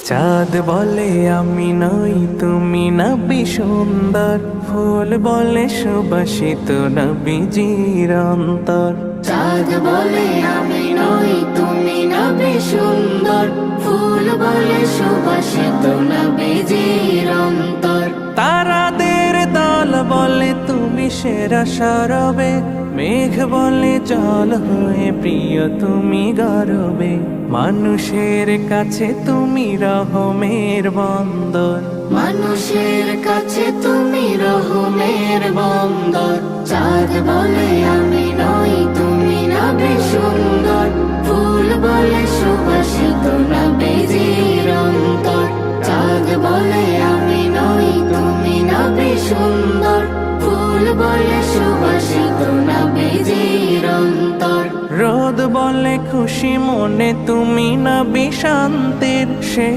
চাঁদ বলে আমি নই তুমি নবী সুন্দর, ফুল বলে সুবাসিত নবীজির অন্তর। চাঁদ বলে আমি নই তুমি নবী সুন্দর, ফুল বলে সুবাসিত নবীজির অন্তর। তারাদের দল বলে তুমি সেরা সরবে, মেঘ বলে জল হয়ে প্রিয় তুমি গরবে। মানুষের কাছে তুমি রহমের বন্দর, মানুষের কাছে তুমি রহমের বন্দর। চাঁদ বলে আমি নই তুমি নবী সুন্দর, ফুল বলে সুবাসিত নবীজির অন্তর। চাঁদ বলে আমি নই তুমি নবী সুন্দর, ফুল বলে সুবাসিত নবীজির অন্তর। রোদ বলে খুশি মনে তুমি নবী শান্তির, সে